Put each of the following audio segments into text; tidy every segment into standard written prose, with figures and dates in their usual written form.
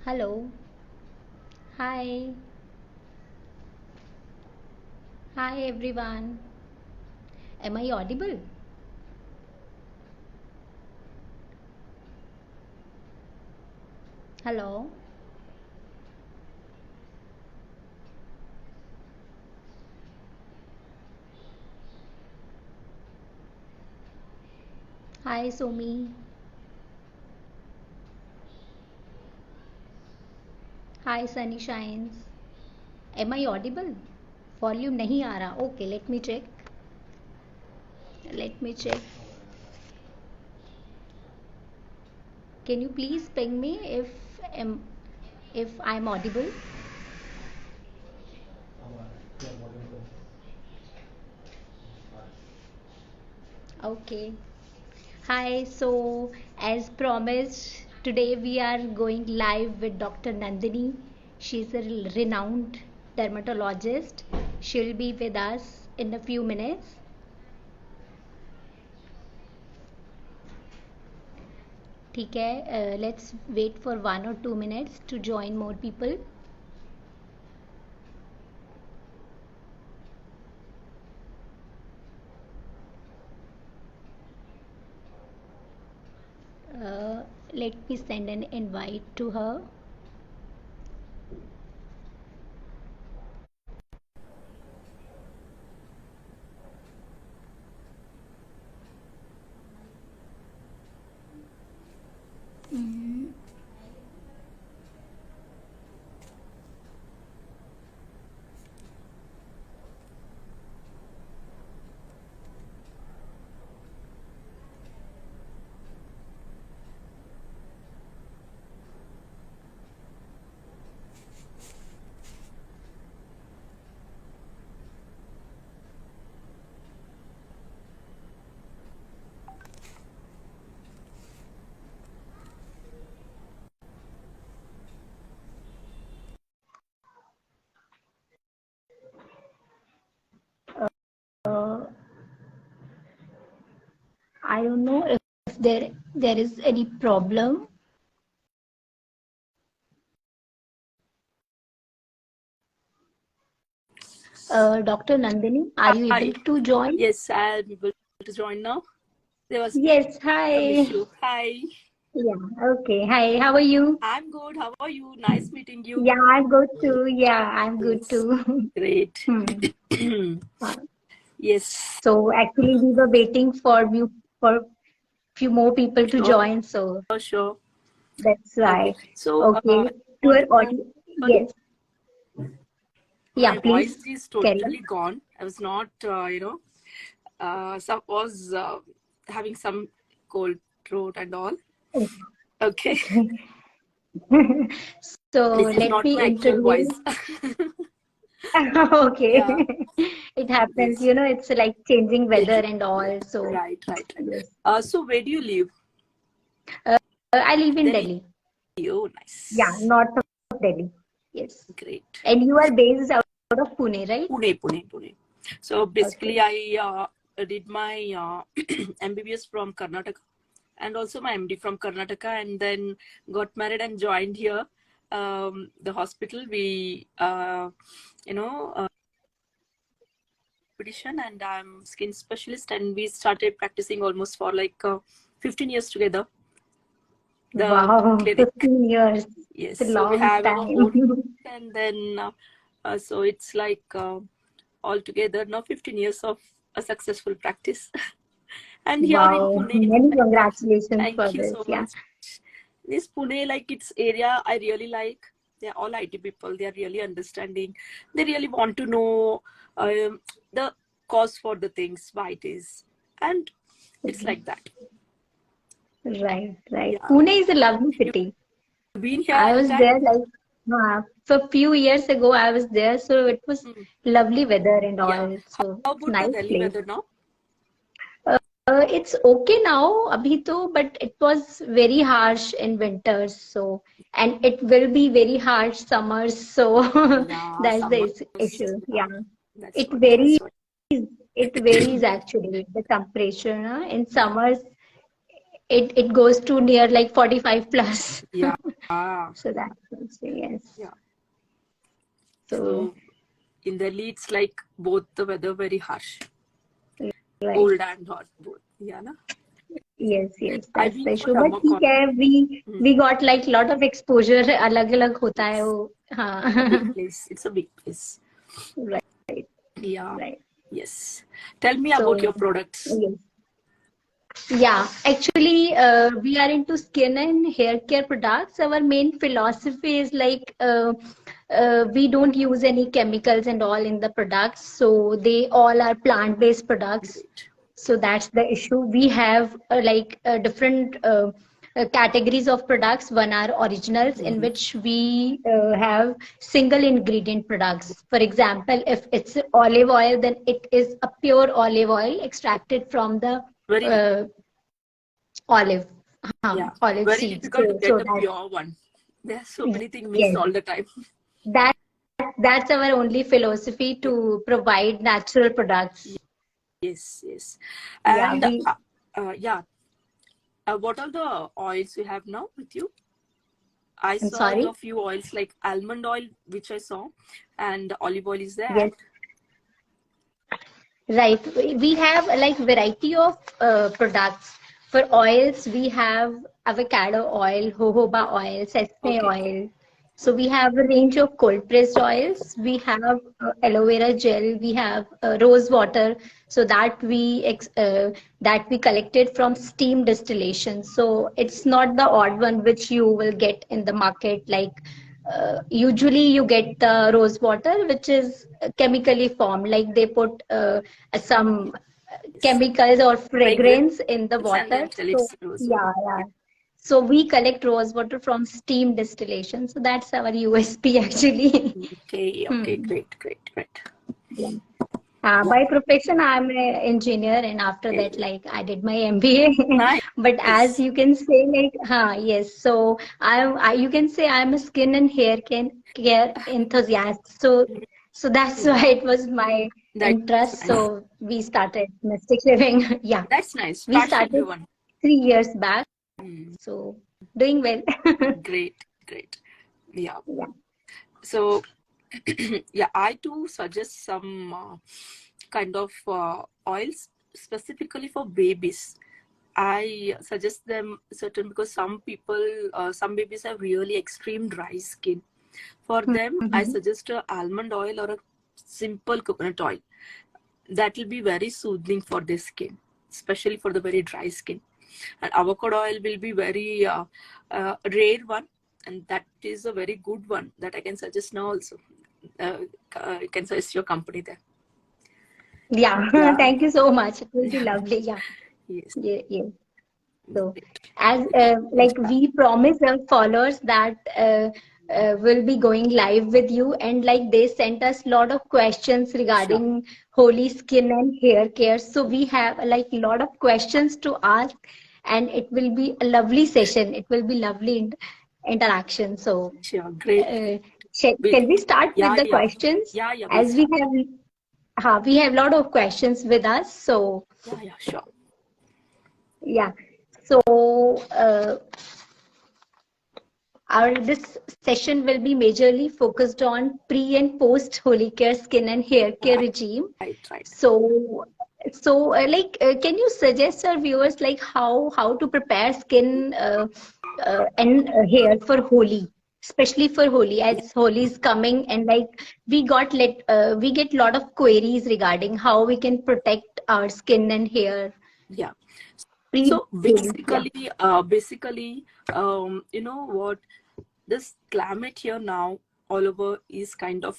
Hello. Hi. Hi everyone. Am I audible? Hello. Hi Somi. Hi Sunny Shines. Am I audible? Volume नहीं आ रहा. Okay, let me check. Let me check. Can you please ping me am if I'm audible? Okay. Hi. So as promised, today we are going live with Dr. Nandini. She's a renowned dermatologist. She'll be with us in a few minutes. ठीक है, let's wait for 1 or 2 minutes to join more people. Uh, Let me send an invite to her. Mm. Uh, I don't know if there is any problem. Dr. Nandini, are you able Hi. to join? Yes, I'm able to join now. There was Yes, some hi. issue. Hi. Yeah, okay. Hi, how are you? I'm good. How are you? Nice meeting you. Yeah, I'm good too. Yeah, I'm good Yes. too. Great. Hmm. Uh, Yes. So actually we were waiting for few more people to Sure, join, so sure. that's Okay. why. So, Okay. I To our wanted to know, audience, sorry, yes. Yeah, my voice please is carry totally gone. I was not, was having some cold throat and all. on. Okay. Okay. So This is let not me my actual introduce. voice. Okay. Yeah. It happens, Yes. it's like changing Yes. weather and all. So Right, right, right. yes. So where do you live? I live in Delhi. Delhi. Oh, Yeah, nice. north of Delhi. Yes. Great. And you are based out of Pune, right? Pune. So basically, Okay. I did my MBBS from Karnataka and also my MD from Karnataka, and then got married and joined here, the hospital. We, you know, uh, competition, and I'm skin specialist, and we started practicing almost for like 15 years together. The Wow, clinic. 15 years. Yes. It's a So we long have our own, time. and then so it's like altogether now 15 years of a successful practice. And here in Wow. Pune, Many congratulations for thank you this. so Yeah. much. This Pune, like its area, I really like. They're all IT people. They are really understanding. They really want to know the cause for the things, why it is, and it's like that. Right, right. Yeah, Pune is a lovely you've city. been here I was anytime? there like so a few years ago I was there, so it was Hmm. lovely weather and Yeah. all. So How it's about the nice Delhi place. weather now? It's okay now, abhi to, but it was very harsh in winters. So and it will be very harsh summers. So Yeah, that's the summers. issue. Yeah, Yeah, that's it what. varies. That's what. It varies actually the temperature. In summers, it goes to near like 45 plus. Yeah. So that's also, yes. Yeah. So So in Delhi, it's like both the weather very harsh, right. cold and hot both. Yeah, na? Yes, yes, I've that's been the for issue. But summer ठीक con. है, Mm, we got like lot of exposure. अलग अलग होता है yes, वो. a big हाँ. place. It's a big place. Right, Yeah. right. Yes. Tell me about So your products. yes. Yeah, actually, we are into skin and hair care products. Our main philosophy is like we don't use any chemicals and all in the products, so they all are plant-based products. Great. So that's the issue. We have different categories of products. One are originals, in Hmm. which we have single ingredient products. For example, if it's olive oil, then it is a pure olive oil extracted from the Very, uh, olive, yeah, olive very seeds. difficult to So get a that, pure one. There are so many things mixed yes, all the time. that that's our only philosophy Yeah. to provide natural products. Yes, yes. Yeah, And we. yeah, what are the oils you have now with you? I I'm saw sorry. your few oils like almond oil, which I saw, and olive oil is there. Yes. Right. We have like variety of products. For oils, we have avocado oil, jojoba oil, sesame Okay. oil. So we have a range of cold pressed oils. We have aloe vera gel. We have rose water. So that we collected from steam distillation. So it's not the odd one which you will get in the market, like usually you get the rose water which is chemically formed, like they put some Yes. chemicals or Fragrance, fragrance in the and water. then tell So it's rose water. yeah, yeah. So we collect rose water from steam distillation, so that's our USP actually. Okay, okay, Hmm. great, great, great. Yeah. Yeah. By profession, I'm an engineer, and after that, Okay. like I did my MBA. Nice. But as you can say, like, yes. So you can say I'm a skin and hair care enthusiast. So that's Yeah, why it was my that's interest. nice. So we started Mystic Living. Yeah, That's nice. we Passion started driven. 3 years back. Mm, So doing well. great, great. Yeah. Yeah. So, yeah, I too suggest some kind of oils specifically for babies. I suggest them certain because some people, some babies have really extreme dry skin. For them, I Mhm. suggest a almond oil or a simple coconut oil. That will be very soothing for their skin, especially for the very dry skin. And avocado oil will be very rare one, and that is a very good one that I can suggest now also. Uh, you can suggest your company there. Yeah. Yeah. Thank you so much. It will be Yeah. lovely. Yeah. Yes. Yeah. Yeah. So, Great. as And like we promise our followers that we'll be going live with you, and like they sent us a lot of questions sure. regarding holy skin and hair care. So we have like a lot of questions to ask, and it will be a lovely session. It will be lovely interaction. So, Sure. Great. uh, We, shall we start with yeah, the yeah. questions? Yeah, yeah. We'll As start. we have a lot of questions with us. So, Yeah, yeah, sure. yeah. So, our this session will be majorly focused on pre and post holy care skin and hair care Right, regime. right, right. So, can you suggest our viewers like how to prepare skin and hair for Holi, especially for Holi, as Holi is coming, and like we get lot of queries regarding how we can protect our skin and hair Yeah. pre So Holi. Yeah. basically, you know what? This climate here now all over is kind of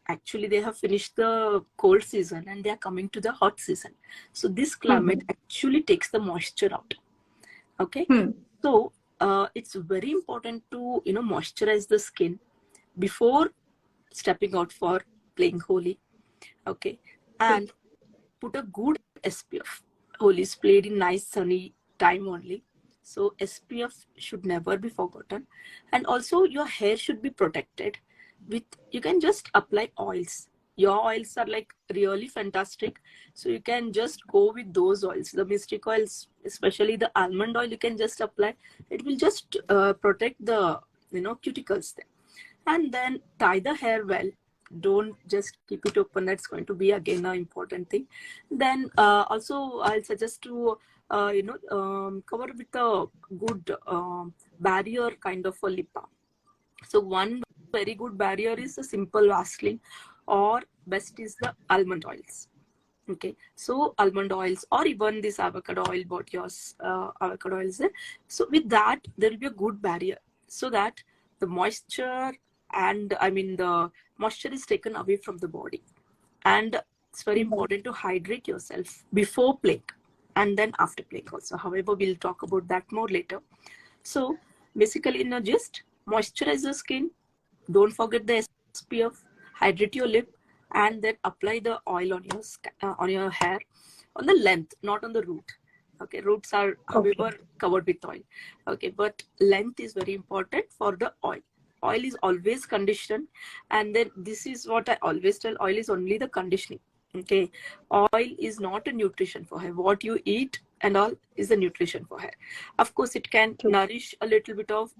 actually they have finished the cold season and they are coming to the hot season. So this climate Hmm. actually takes the moisture out. Okay. Hmm. So it's very important to moisturize the skin before stepping out for playing Holi. Okay. And put a good SPF. Holi is played in nice sunny time only. So SPF should never be forgotten. And also your hair should be protected with, you can just apply oils. your oils are like really fantastic. So you can just go with those oils. The Mystiq oils, especially the almond oil, you can just apply. It will just protect the cuticles there. And then tie the hair well. Don't just keep it open. That's going to be again an important thing. Then also I'll suggest to cover with a good barrier kind of a lip balm. So one very good barrier is a simple Vaseline, or best is the almond oils. Okay, so almond oils or even this avocado oil, bought yours avocado oils there. So with that, there will be a good barrier, so that the moisture the moisture is taken away from the body. And it's very important to hydrate yourself before playing and then after playing also. However, we'll talk about that more later. So basically, just moisturize your skin. Don't forget the SPF. Hydrate your lip, and then apply the oil on your hair, on the length, not on the root. Okay, roots are however covered with oil. Okay, but length is very important for the oil. Oil is always conditioned, and then this is what I always tell: oil is only the conditioning. Okay, oil is not a nutrition for hair. What you eat and all is the nutrition for hair. Of course, it can nourish a little bit of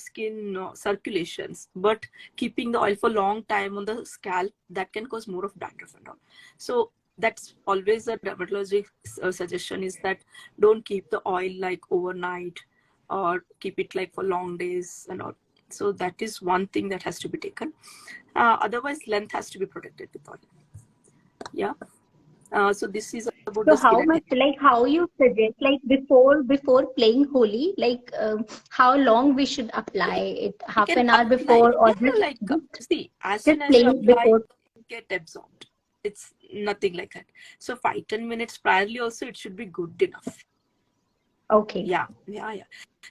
skin circulations, but keeping the oil for long time on the scalp, that can cause more of dandruff and all. So that's always a dermatologist suggestion, is that don't keep the oil like overnight, or keep it like for long days and all. So that is one thing that has to be taken. Otherwise, length has to be protected with oil. Yeah. So this is about So the skin how and hair. much, like how you suggest, like before playing Holi, like how long we should apply it? You Half can an hour apply, before, or yeah, like see, as just soon as you playing apply, before? get absorbed. It's nothing like that. So 5-10 minutes priorly also, it should be good enough. Okay. Yeah.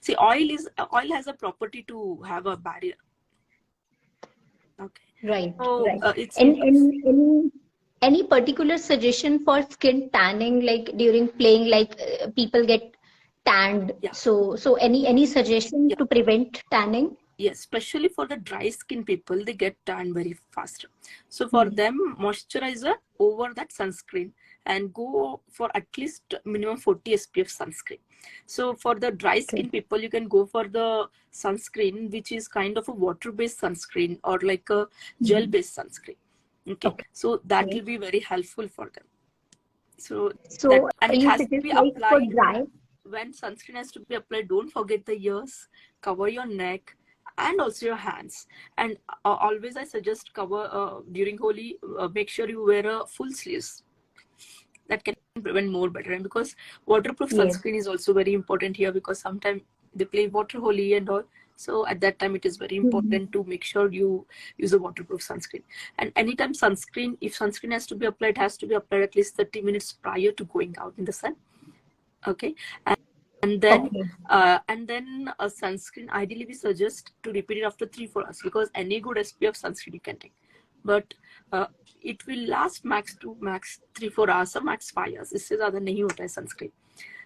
See, oil has a property to have a barrier. Okay. Right. So Right. it's And any particular suggestion for skin tanning, like during playing, like people get tanned. yeah. So any suggestion Yeah. to prevent tanning? Yes, especially for the dry skin people, they get tan very fast. So for them, moisturizer over that sunscreen, and go for at least minimum 40 SPF sunscreen. So for the dry skin people, you can go for the sunscreen, which is kind of a water-based sunscreen, or like a gel-based sunscreen. Okay, so that will be very helpful for them. So that, So and it you has to suggest be like for applied. dry? When sunscreen has to be applied, don't forget the ears, cover your neck, and also your hands. And always I suggest cover during Holi, make sure you wear a full sleeves. That can prevent more better. And because waterproof Yes. sunscreen is also very important here, because sometimes they play water Holi and all. So at that time, it is very important to make sure you use a waterproof sunscreen. And anytime if sunscreen has to be applied, it has to be applied at least 30 minutes prior to going out in the sun. Okay. And then a sunscreen, ideally we suggest to repeat it after 3-4 hours, because any good SPF sunscreen you can take, but it will last max 3-4 hours or max 5 hours. इससे ज़्यादा नहीं होता है sunscreen.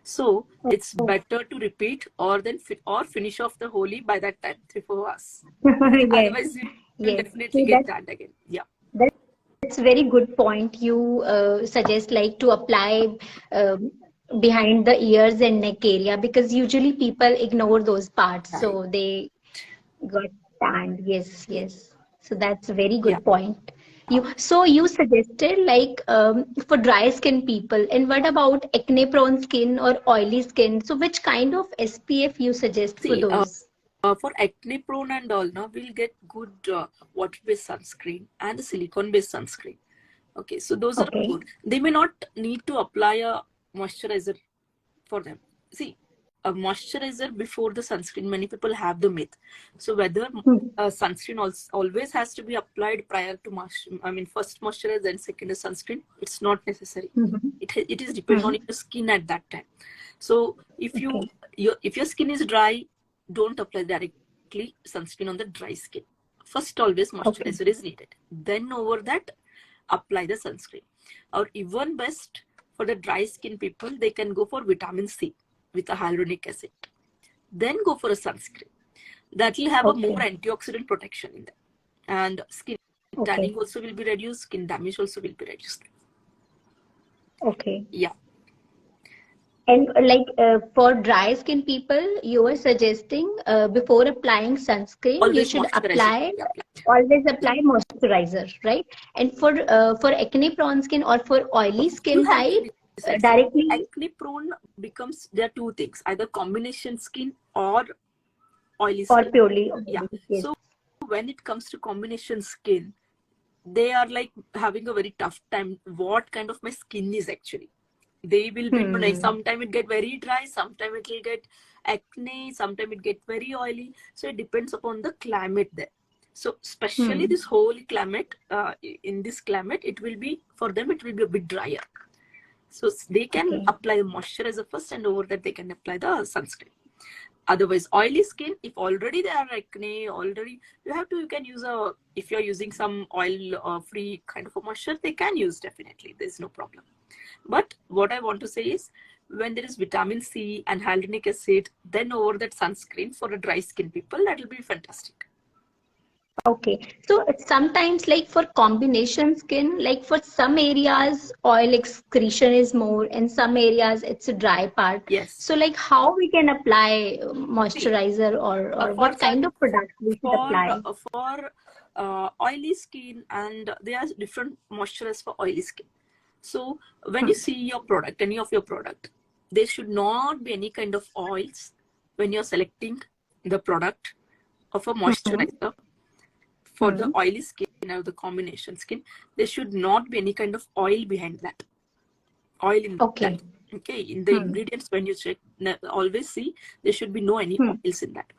So it's better to repeat, or finish off the Holi by that time, 3-4 hours. Yes. Otherwise you will Yes. definitely So get tanned again. Yeah. that's a very good point. You suggest like to apply behind the ears and neck area, because usually people ignore those parts, Right. so they got tanned. Yes, yes. So that's a very Yeah. good point. You suggested like for dry skin people, and what about acne prone skin or oily skin? So which kind of SPF you suggest for See, those? for acne prone and all, now we'll get good water-based sunscreen and the silicone-based sunscreen. Okay, so those are Okay. good. They may not need to apply a moisturizer for them. See, a moisturizer before the sunscreen, many people have the myth. So whether sunscreen always has to be applied prior to first moisturizer, then second is sunscreen, it's not necessary. It is dependent on your skin at that time. So if your skin is dry, don't apply directly sunscreen on the dry skin. First, always moisturizer is needed. Then over that, apply the sunscreen. Or even best, for the dry skin people, they can go for vitamin C with a hyaluronic acid. Then go for a sunscreen. That will have a more antioxidant protection in them. And skin Okay. tanning also will be reduced, skin damage also will be reduced. Okay. Yeah. And for dry skin people, you are suggesting before applying sunscreen, you Always should moisturizer should be applied. always apply moisturizer, right? And for acne prone skin or for oily You skin have to type, decide. See, directly acne prone becomes, there are two things, either combination skin or oily or skin. purely Yeah. oily. Yes. So when it comes to combination skin, they are like having a very tough time. What kind of my skin is actually? They will be like, Hmm. sometimes it get very dry, sometimes it will get acne, sometimes it get very oily. So it depends upon the climate there. So especially Hmm. this whole climate, in this climate, it will be, for them it will be a bit drier. So they can Okay. apply the moisturizer first, and over that they can apply the sunscreen. Otherwise, oily skin, if already they are acne, already you can use a, if you're using some oil free kind of a moisture, they can use, definitely. There's no problem. But what I want to say is, when there is vitamin C and hyaluronic acid, then over that sunscreen for a dry skin people, that will be fantastic. Okay. So sometimes like for combination skin, like for some areas oil excretion is more, in some areas it's a dry part. Yes. So like how we can apply See, moisturizer, or for what kind of product we should apply? oily skin, and there are different moisturizers for oily skin. So when you Hmm. see your product, any of your product, there should not be any kind of oils when you're selecting the product of a Hmm. moisturizer for the Hmm. oily skin or the combination skin. There should not be any kind of oil behind that, oil in that. Okay. Okay, in the Hmm. ingredients, when you check, always see there should be no any Hmm. oils in that.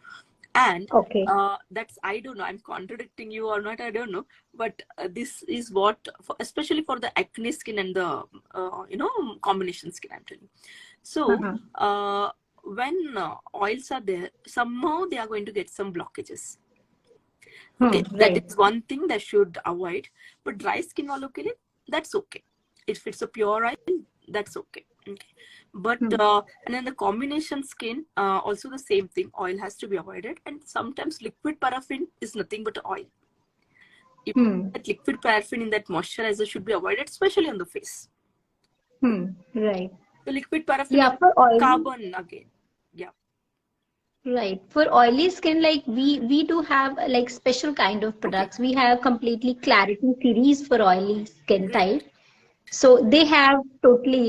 And Okay. that's, I don't know, I'm contradicting you or not, I don't know, but this is what for, especially for the acne skin and the combination skin, I'm telling. So Uh-huh. when oils are there, somehow they are going to get some blockages. Hmm. Okay, that Right. is one thing that should avoid. But dry skin walo ke liye, that's okay. If it's a pure oil, that's okay. Okay. But Hmm. and then the combination skin, also the same thing. Oil has to be avoided, and sometimes liquid paraffin is nothing but oil. If Hmm. that liquid paraffin in that moisturizer should be avoided, especially on the face. Hmm. Right. The liquid paraffin is Yeah, for oily. carbon again. Yeah. Right. For oily skin, like we do have like special kind of Okay. products. We have completely clarity series for oily skin Great. type. So they have totally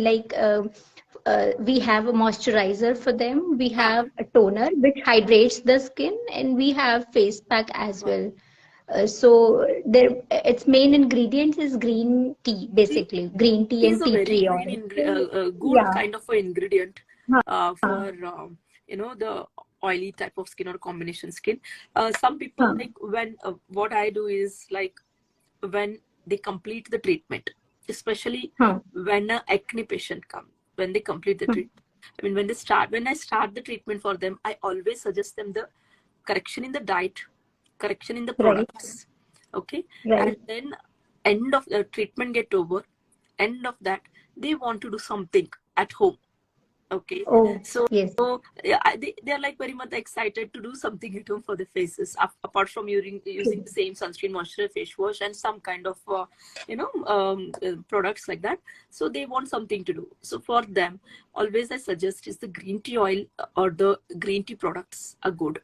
we have a moisturizer for them. We Ah, have a toner which hydrates the skin, and we have face pack as wow. well. So there, its main ingredients is green tea, See, basically green tea is and a tea very tree green oil. So, good yeah. kind of an ingredient Huh, for the oily type of skin or combination skin. Some people, huh, like, when what I do is, like, when they complete the treatment, especially huh, when an acne patient come, when they complete the hmm. treatment. I mean, when I start the treatment for them, I always suggest them the correction in the diet, correction in the Right, products. Okay, and right. then end of the treatment get over, end of that, they want to do something at home. Okay, Oh, so yes. yeah, they are like very much excited to do something at home for the faces, apart from using True. the same sunscreen, moisturizer, face wash, and some kind of products like that. So they want something to do. So for them, always I suggest is the green tea oil, or the green tea products are good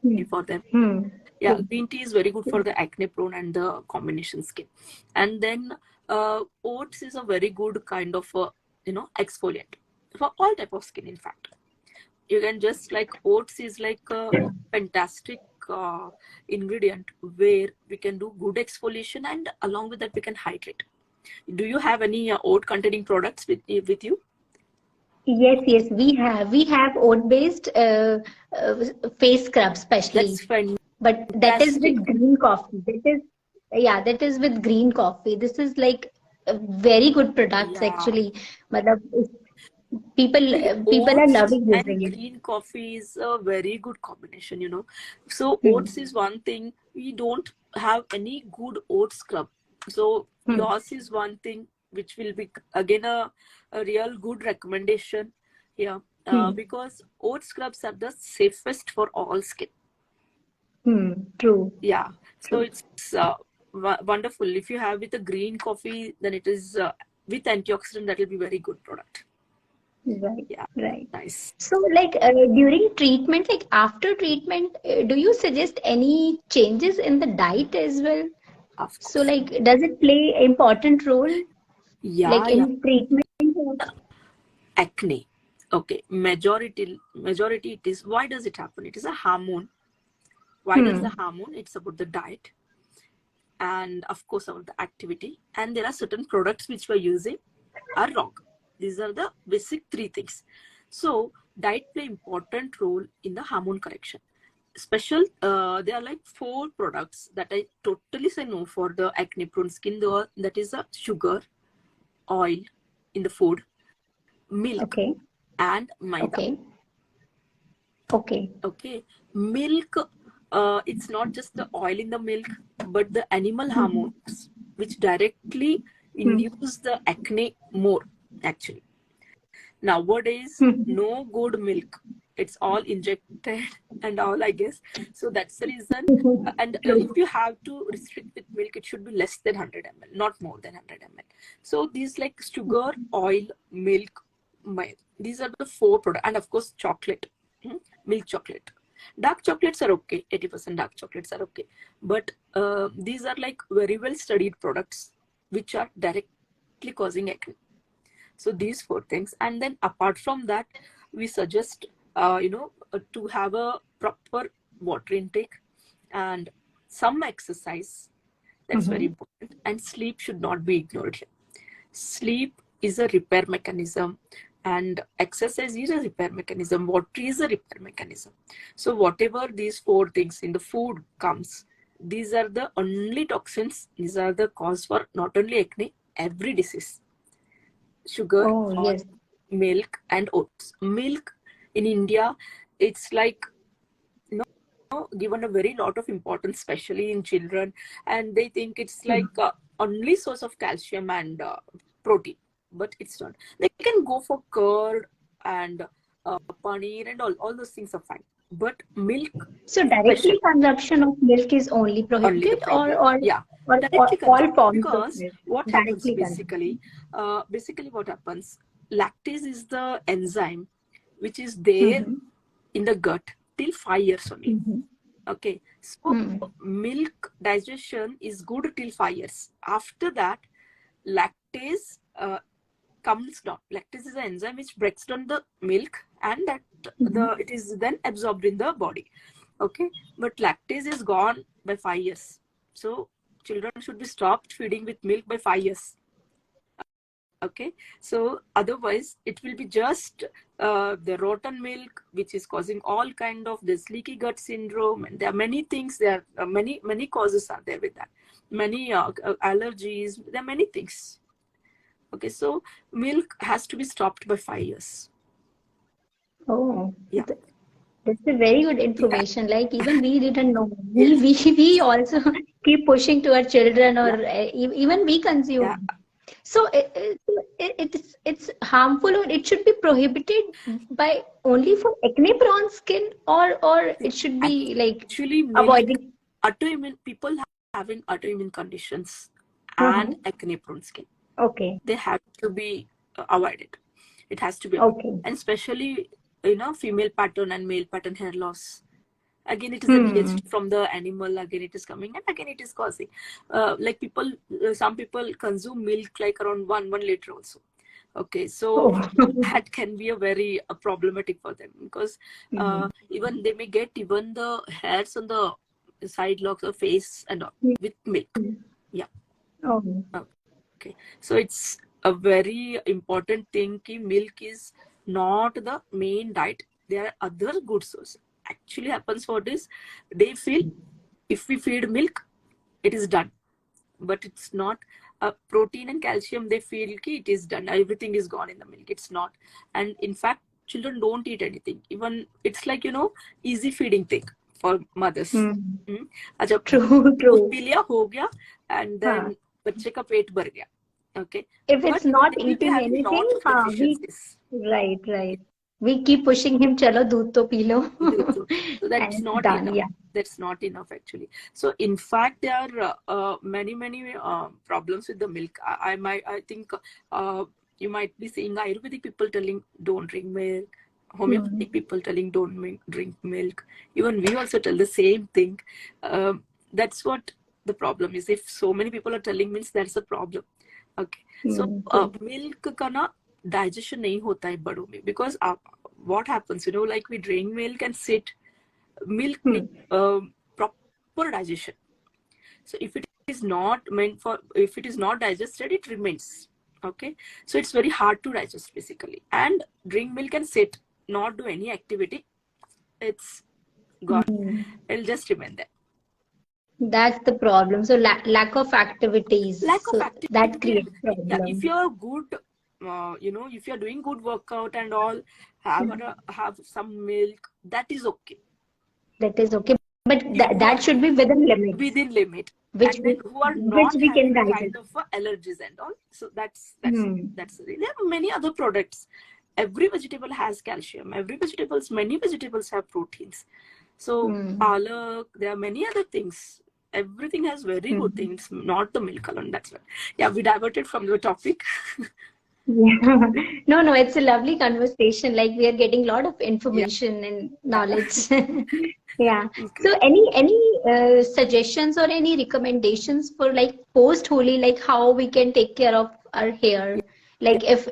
Hmm. for them. Hmm. Yeah, True. green tea is very good for True. the acne prone and the combination skin. And then oats is a very good kind of exfoliant for all type of skin. In fact, you can just, like, oats is like a fantastic ingredient where we can do good exfoliation, and along with that we can hydrate. Do you have any oat containing products with you? Yes, yes, we have oat-based face scrub, That's especially, but that is fantastic. with green coffee. That is with green coffee. This is like a very good products Yeah. actually. Matlab, See, people are oats loving and using it. green coffee is a very good combination. So Hmm. oats is one thing. We don't have any good oat scrub. So Hmm. yours is one thing which will be again a real good recommendation. Yeah. Hmm. Because oat scrubs are the safest for all skin. Hmm. True. Yeah. So True. it's wonderful. If you have with a green coffee, then it is with antioxidant. That will be very good product. Right, Yeah, right. nice. So, like during treatment, like after treatment, do you suggest any changes in the diet as well? Of So, course. like, does it play an important role, Yeah, like yeah. in treatment? Acne. Okay, majority it is. Why does it happen? It is a hormone. Why does the Hmm. hormone? It's about the diet and of course about the activity. And there are certain products which we're using are wrong. These are the basic three things. So diet play important role in the hormone correction. There are like 4 products that I totally say no for the acne prone skin. That is a sugar, oil in the food, milk, Okay, and maida. okay, okay. Okay, milk. It's not just the oil in the milk, but the animal Hmm. hormones which directly Hmm. induce the acne more. Actually, nowadays Hmm. no good milk. It's all injected and all, I guess. So that's the reason. And if True. you have to restrict with milk, it should be less than 100 ml, not more than 100 ml. So these like sugar, oil, milk, these are the 4 products, and of course chocolate. Milk chocolate. Dark chocolates are okay. 80% dark chocolates are okay. But these are like very well studied products which are directly causing acne. So these 4 things. And then apart from that, we suggest, to have a proper water intake and some exercise. That's very Hmm. important. And sleep should not be ignored here. Sleep is a repair mechanism, and exercise is a repair mechanism. Water is a repair mechanism. So whatever these 4 things in the food comes, these are the only toxins. These are the cause for not only acne, every disease. Sugar, Oh, oil, yes. milk, and oats. Milk in India, it's like, given a very lot of importance, especially in children, and they think it's like Hmm. only source of calcium and protein, but it's not. They can go for curd and paneer and all those things are fine, but milk So special, directly consumption of milk is only only the prohibited, problem. Yeah, or directly all consumption, forms of because milk what happens directly basically, consumption. what happens, lactase is the enzyme which is there Mm-hmm. in the gut till 5 years only. Mm-hmm. Okay, so milk digestion is good till 5 years. After that, lactase comes down. Lactase is an enzyme which breaks down the milk, and that Mm-hmm. it is then absorbed in the body. Okay, but lactase is gone by 5 years. So children should be stopped feeding with milk by 5 years. Okay, so otherwise it will be just the rotten milk which is causing all kind of this leaky gut syndrome, and there are many things, there are many causes are there with that, many allergies, there are many things. Okay, so milk has to be stopped by 5 years. Oh, Yeah, that's a very good yeah, information. Like even we didn't know. We yes, we we also keep pushing to our children, or yeah, even we yeah. consume. So it's harmful, or it should be prohibited by only for acne prone skin, or See, it should be like actually milk, avoided. autoimmune people having autoimmune conditions Uh-huh. and acne prone skin, Okay. they have to be avoided. It has to be avoided. Okay. And especially, female pattern and male pattern hair loss. Again, it is a Hmm. DHT from the animal. Again, it is coming, and again, it is causing. Like people, some people consume milk like around 1 liter also. Okay, so Oh. that can be a very problematic for them, because Hmm. even they may get even the hairs on the side locks of face and all with milk. Yeah. Oh. Okay, so it's a very important thing ki milk is not the main diet. There are other good sources. Actually happens what is, they feel if we feed milk, it is done. But it's not. Protein and calcium, they feel ki it is done. Everything is gone in the milk. It's not. And in fact, children don't eat anything. Even it's like, easy feeding thing for mothers. Hmm. Hmm? अच्छा, True, दूध true. P लिया हो गया, and Huh. then बच्चे का पेट भर गया. Okay, If it's but not they will be eating having anything, lot of we deficiencies. right, right. We keep pushing him, chalo, doodh to pee lo. So And that's it's not done, enough. yeah. That's not enough actually. So in fact, there are many problems with the milk. I think you might be seeing Ayurvedic people telling don't drink milk, Hmm. homeopathic people telling don't drink milk. Even we also tell the same thing. That's what the problem is. If so many people are telling, means that's a problem. Okay, so Hmm. True. milk का ना digestion नहीं होता है बड़ों में, because what happens, like we drink milk and sit, milk Hmm. needs proper digestion. So if it is not meant for, if it is not digested, it remains. Okay, so it's very hard to digest basically. And drink milk and sit, not do any activity, it's gone. Hmm. It'll just remain there. That's the problem. So lack of activities. Lack of So that activity. creates Yeah, if problem. you're good, if you're doing good workout and all, have some milk, that is okay. That is okay. But You who are that should be within limits, within limit, which and we then who are which not we can having digest. kind of allergies and all, so Hmm. that's there are many other products. Every vegetable has calcium, many vegetables have proteins. So Hmm. palak, there are many other things. Everything has very good Hmm. things, not the milk alone. That's right. Yeah, we diverted from the topic. Yeah. No, no, it's a lovely conversation. Like we are getting a lot of Yeah, information and yeah. knowledge. Yeah. Okay. So any suggestions or any recommendations for like post Holi, like how we can take care of our hair? Yeah, Like if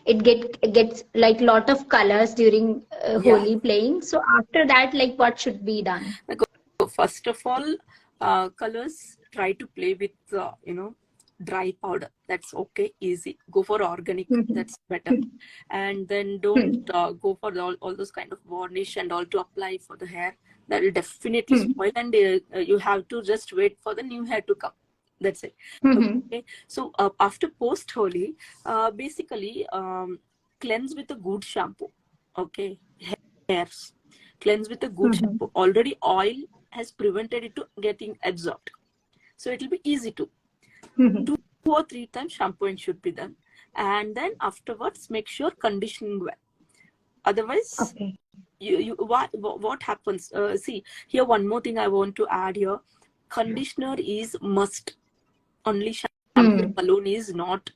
it gets like lot of colors during yeah. Holi playing. So after that, like what should be done? Like, first of all, colors, try to play with dry powder. That's okay, easy. Go for organic, that's better. And then don't go for all those kind of varnish and all to apply for the hair. That will definitely spoil, and you have to just wait for the new hair to come. That's it. Okay, so after post Holi, basically cleanse with a good shampoo. Okay, hairs, cleanse with a good shampoo. Already oil has prevented it to getting absorbed, so it will be easy to 2 or 3 times shampooing should be done. And then afterwards make sure conditioning well. Otherwise, Okay. what happens, see here, one more thing I want to add here. Conditioner is must. Only shampoo Hmm. alone is not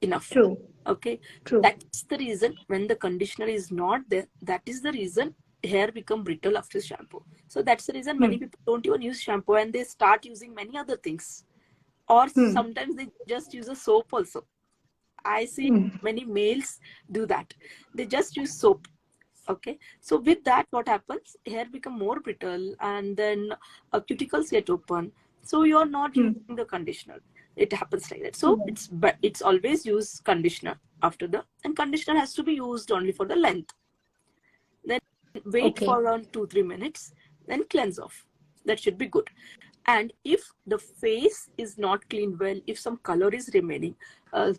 enough. True. Okay, True. that's the reason when the conditioner is not there, that is the reason hair become brittle after shampoo. So that's the reason many people don't even use shampoo, and they start using many other things, or sometimes they just use a soap also. I see many males do that. They just use soap. Okay, so with that, what happens, hair become more brittle, and then cuticles get open, so you're not using the conditioner. It happens like that. So it's always use conditioner after the, and conditioner has to be used only for the length. Then wait Okay. for around 2-3 minutes, then cleanse off. That should be good. And if the face is not cleaned well, if some color is remaining,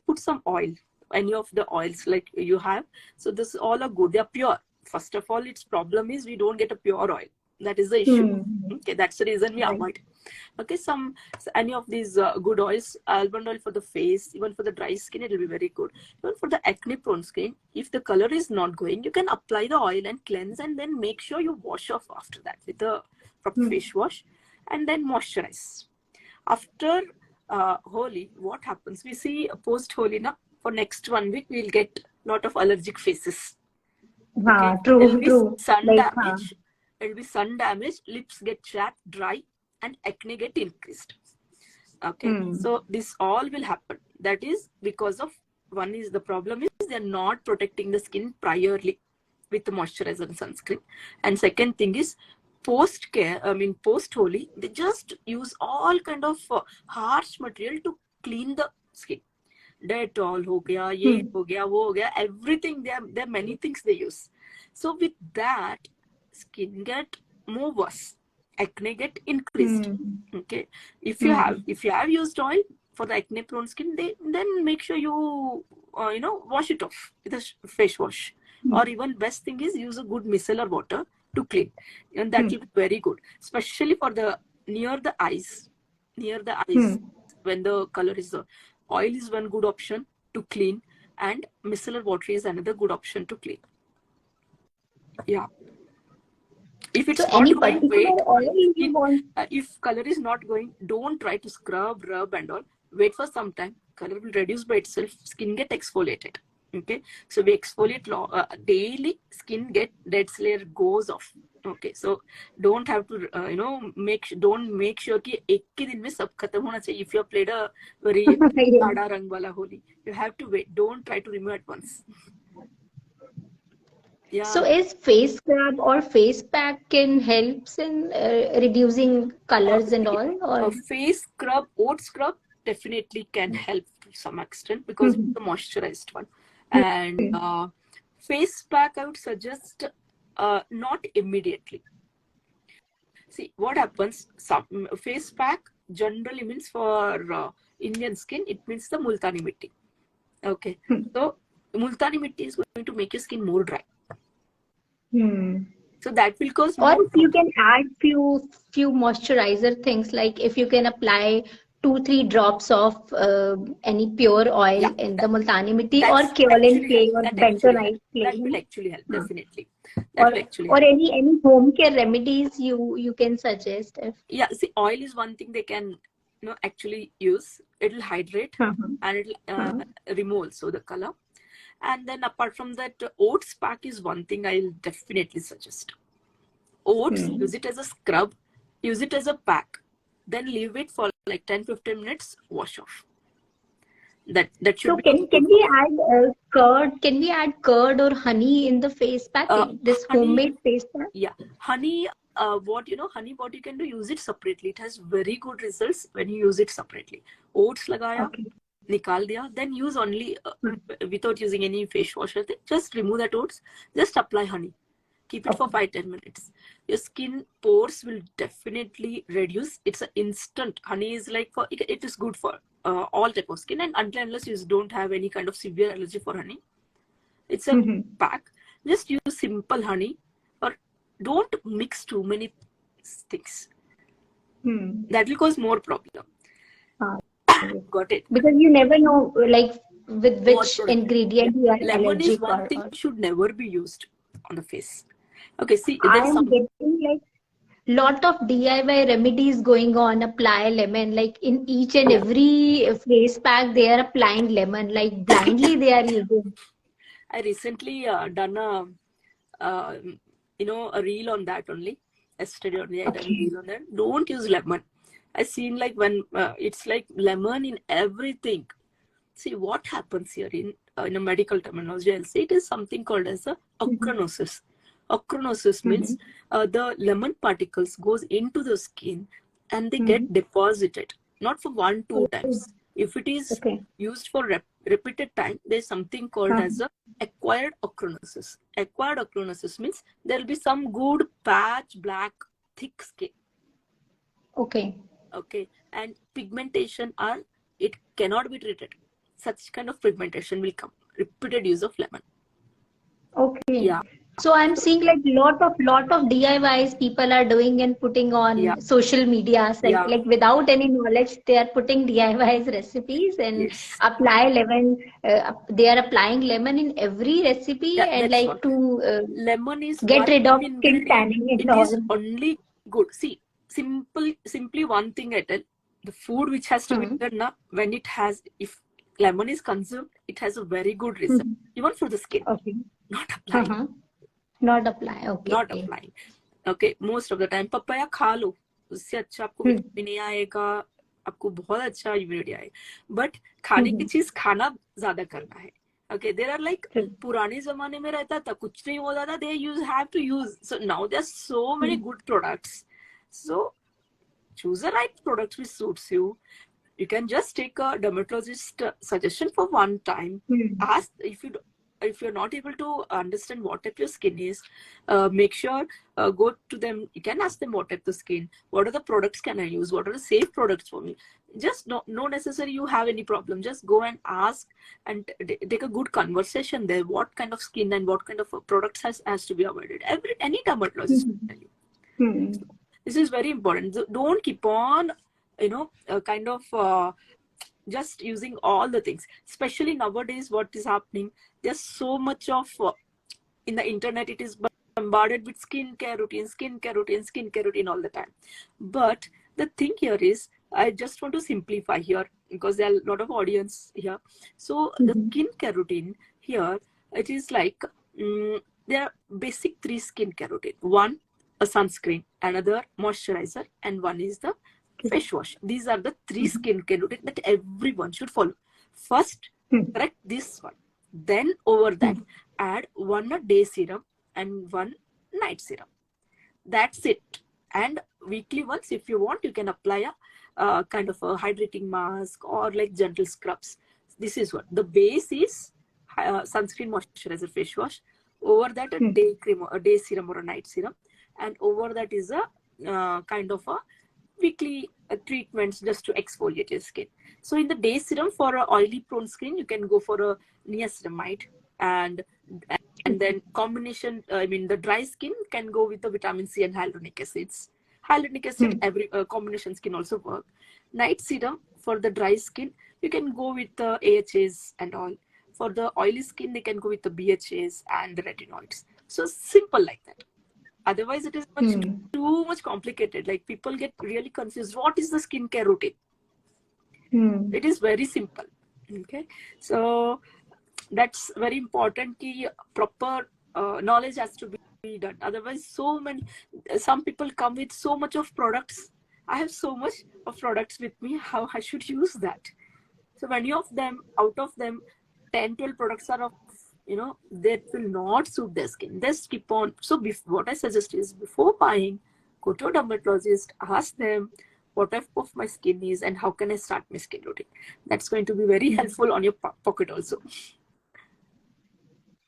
put some oil, any of the oils like you have. So this all are good, they are pure. First of all, its problem is we don't get a pure oil. That is the issue. Okay, that's the reason we Right. avoid. Okay, any of these good oils, almond oil for the face, even for the dry skin, it will be very good. Even for the acne prone skin, if the color is not going, you can apply the oil and cleanse, and then make sure you wash off after that with a proper face wash, and then moisturize. After Holi, what happens? We see post Holi now, for next 1 week, we'll get lot of allergic faces. Okay, it'll True, be true. sun Like, damage. It'll be sun damage. Lips get chapped, dry, and acne get increased. Okay, so this all will happen. That is because of, one is the problem is they're not protecting the skin priorly with the moisturizer and sunscreen, and second thing is post care. I mean post Holi, they just use all kind of harsh material to clean the skin. Dettol हो गया, ये हो गया, वो हो गया, everything. There are many things they use. So with that, skin get more worse, acne get increased. Okay, if you have used oil for the acne prone skin, then make sure you wash it off with a face wash, or even best thing is use a good micellar water to clean, and that will be very good, especially for the near the eyes. When the color is oil is one good option to clean. and micellar water is another good option to clean. Yeah. If So it's not any going, particular wait. oil you Skin, want? if color is not going, don't try to scrub, rub and all. Wait for some time. Color will reduce by itself. Skin get exfoliated. Okay. So we exfoliate daily. Skin get dead layer goes off. Okay. So don't have to, don't make sure कि एक ही दिन में सब खत्म होना चाहिए. If you have played a very Yeah. गाढ़ा रंग वाला Holi, you have to wait. Don't try to remove at once. So Yeah. is face scrub or face pack can helps in reducing colors and See, all, a or? face scrub, oat scrub definitely can help to some extent because it's Mhm. the moisturized one. And face pack, I would suggest not immediately. See, what happens, some face pack generally means for Indian skin, it means the multani mitti. Okay. So, multani mitti is going to make your skin more dry. Hmm. So, that will cause Or more if you problem. can add few moisturizer things, like if you can apply 2-3 drops of any pure oil Yeah, in the multani mitti or that's kaolin actually clay help. or That actually help. bentonite clay, That you will know? actually help, Huh. definitely. That will actually Or help. any home care remedies you can suggest if. Yeah, see, oil is one thing they can, actually use. It'll hydrate Uh-huh. and it'll Uh-huh. remove also the color. And then apart from that, oats pack is one thing I'll definitely suggest. Oats, Hmm. use it as a scrub, use it as a pack, then leave it for like 10-15 minutes, wash off. That should So be a can good we way. add curd? Can we add curd or honey in the face pack? This Honey, homemade face pack? yeah, honey. Honey, what you can do, use it separately. It has very good results when you use it separately. Oats lagaya, Okay. nikal diya, then use only Hmm. without using any face washer thing. Just remove that oats. Just apply honey. Keep it for Okay. 5-10 minutes. Your skin pores will definitely reduce. It's an instant. Honey is like it is good for all type of skin, and until unless you don't have any kind of severe allergy for honey, it's a Mhm. pack. Just use simple honey, or don't mix too many things. Hmm. That will cause more problem. Ah, yes. Got it? Because you never know, like with What which product? Yeah. ingredient you are Lemon is allergic one thing or. should never be used on the face. Okay, see, I there's am some. getting like lot of DIY remedies going on. Apply lemon, like in each and Yeah. every face pack, they are applying lemon, like blindly they are using. I recently done uh, a reel on that only. Yesterday only I done a Okay. reel on that. Don't use lemon. I seen like when it's like lemon in everything. See what happens here in a medical terminology. I'll say it is something called as a Mhm. ochronosis. Ochronosis means Mhm. the lemon particles goes into the skin and they Mhm. get deposited. Not for one, two Oh, times. If it is okay. used for repeated time, there's something called Uh-huh. as a acquired ochronosis. Acquired ochronosis means there will be some good patch black thick skin. Okay. Okay, and pigmentation are, it cannot be treated. Such kind of pigmentation will come. Repeated use of lemon. Okay. Yeah. So I'm seeing like lot of DIYs people are doing and putting Yeah. on social media. So Yeah. like without any knowledge, they are putting DIYs recipes and Yes. apply lemon. They are applying lemon in every recipe Yeah, and that's like what. to Lemon is get one rid of skin ingredient. tanning and It is all. only good. See, simply one thing I tell. The food which has to be Hmm. done now, when it has, if lemon is consumed, it has a very good result. Hmm. Even for the skin. Okay. Not applying. Uh-huh. Not apply. Not Okay. applying. Okay, most of the time papaya खा लो, उससे अच्छा आपको Hmm. Vitamin A आएगा, आपको बहुत अच्छा immunity आएगा, but खाने की Hmm. चीज खाना ज्यादा करना है. Okay, there are like, True. पुराने जमाने में रहता था कुछ नहीं होता था, they use have to use. So now there are so many Hmm. Good products. So choose the right product which suits you. You can just take a dermatologist suggestion for one time. Hmm. Ask if you're not able to understand what type your skin is, make sure go to them. You can ask them what type of skin, what are the products can I use, what are the safe products for me. Just no necessary you have any problem. Just go and ask and take a good conversation there. What kind of skin and what kind of products has to be avoided. Any dermatologist Hmm. will tell you. Hmm. This is very important. Don't keep on, kind of just using all the things. Especially nowadays, what is happening, there's so much of in the internet, it is bombarded with skincare routine all the time. But the thing here is, I just want to simplify here because there are a lot of audience here. So the skincare routine here, it is like there are basic 3 skincare routine. One, a sunscreen, another moisturizer, and one is the face wash. These are the 3 skincare routine that everyone should follow. First, correct this one. Then over that, add 1 a day serum and 1 night serum. That's it. And weekly once, if you want, you can apply a kind of a hydrating mask or like gentle scrubs. This is what the base is: sunscreen, moisturizer, face wash. Over that, a day cream, a day serum or a night serum, and over that is a kind of a weekly treatments just to exfoliate your skin. So in the day serum for a oily prone skin, you can go for a niacinamide, and then combination, I mean the dry skin can go with the vitamin C and hyaluronic acids. Hyaluronic acid, every combination skin also work. Night serum for the dry skin, you can go with the AHAs and all. For the oily skin, they can go with the BHAs and the retinoids. So simple like that. Otherwise, it is too much complicated. Like people get really confused. What is the skincare routine? It is very simple. Okay, so that's very important. Key proper knowledge has to be done. Otherwise, some people come with so much of products. I have so much of products with me. How I should use that? So many of them, out of them, 10, 12 products are of, that will not suit their skin. Just keep on. So what I suggest is, before buying, go to a dermatologist, ask them what type of my skin is and how can I start my skin routine. That's going to be very helpful on your pocket also.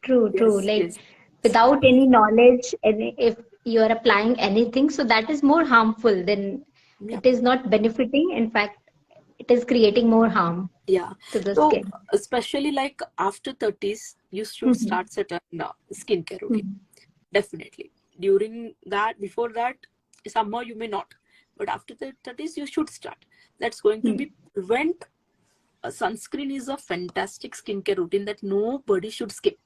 True. Like Yes. without any knowledge, if you are applying anything, so that is more harmful than Yeah. it is not benefiting. In fact, it is creating more harm Yeah. to the So skin. especially like after 30s, you should start certain skincare routine. Definitely. During that, before that, somehow you may not. But after the 30s, you should start. That's going to be prevent. Sunscreen is a fantastic skincare routine that nobody should skip.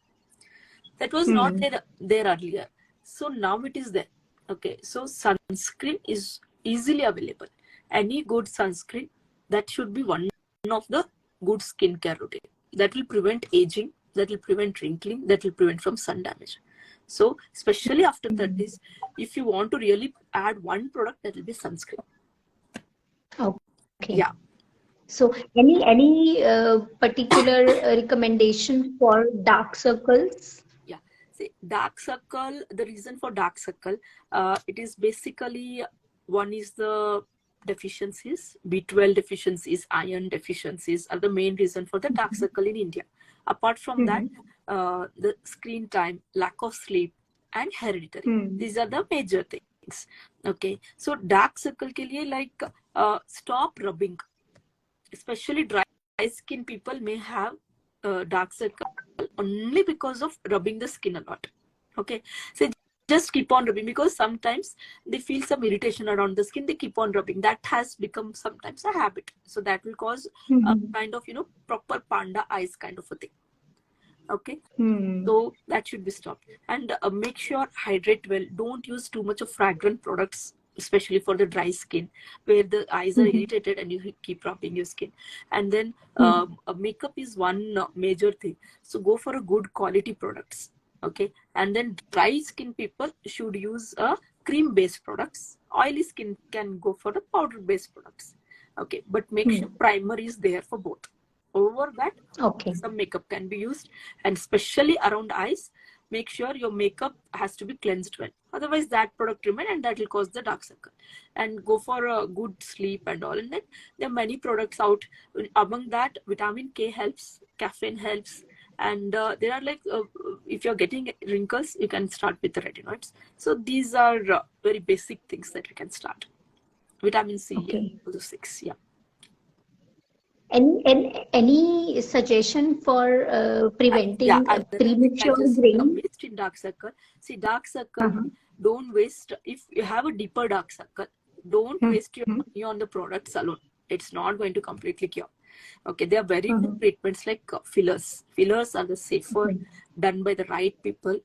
That was not there earlier. So now it is there. Okay. So sunscreen is easily available. Any good sunscreen, that should be one of the good skincare routine. That will prevent aging, that will prevent wrinkling, that will prevent from sun damage. So especially after 30s, if you want to really add one product, that will be sunscreen. Okay. Yeah. So any particular recommendation for dark circles? Yeah. See, dark circle, the reason for dark circle, it is basically, one is the deficiencies, B12 deficiencies, iron deficiencies are the main reason for the dark circle in India. Apart from that, the screen time, lack of sleep, and hereditary. These are the major things. Okay. So dark circle ke liye, like stop rubbing. Especially dry skin people may have dark circle only because of rubbing the skin a lot. Okay, so just keep on rubbing, because sometimes they feel some irritation around the skin, they keep on rubbing. That has become sometimes a habit, so that will cause a kind of proper panda eyes kind of a thing. Okay, so that should be stopped. And make sure hydrate well. Don't use too much of fragrant products, especially for the dry skin where the eyes are irritated and you keep rubbing your skin. And then makeup is one major thing, so go for a good quality products. Okay, and then dry skin people should use cream based products. Oily skin can go for the powder based products. Okay, but make sure primer is there for both. Over that, some makeup can be used, and especially around eyes, make sure your makeup has to be cleansed well. Otherwise, that product remain and that will cause the dark circle. And go for a good sleep and all. And then there are many products out. Among that, vitamin K helps, caffeine helps, and there are like if you're getting wrinkles, you can start with the retinoids. So these are very basic things that we can start. Vitamin C and all those 6. Yeah. Any suggestion for Yeah, preventing a another thing I premature just graying? missed in dark circle. See, dark circle, don't waste. If you have a deeper dark circle, don't waste your money on the products alone. It's not going to completely cure. Okay, they are very good treatments like fillers. Fillers are the safer, done by the right people.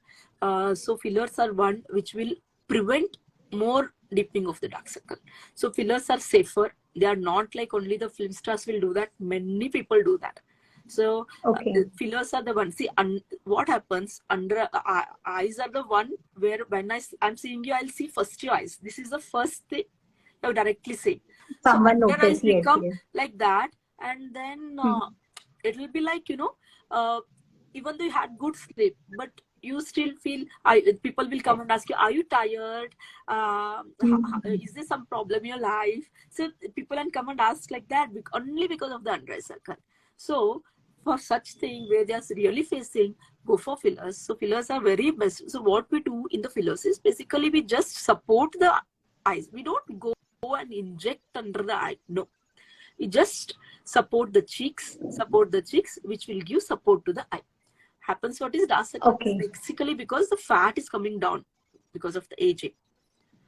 So fillers are one which will prevent more deepening of the dark circle. So fillers are safer. They are not like only the film stars will do that. Many people do that. So fillers are the one. See, what happens under eyes are the one where when I'm seeing you, I'll see first your eyes. This is the first thing you directly see. So Someone under eyes notice, yes, become yes. like that, and then it will be like, even though you had good sleep, but you still feel, people will come and ask you, are you tired? Is there some problem in your life? So people can come and ask like that only because of the under eye circle. So for such thing where they are really facing, go for fillers. So fillers are very best. So what we do in the fillers is basically we just support the eyes. We don't go and inject under the eye. No, we just support the cheeks, which will give support to the eye. Happens what is dark circle basically because the fat is coming down because of the aging.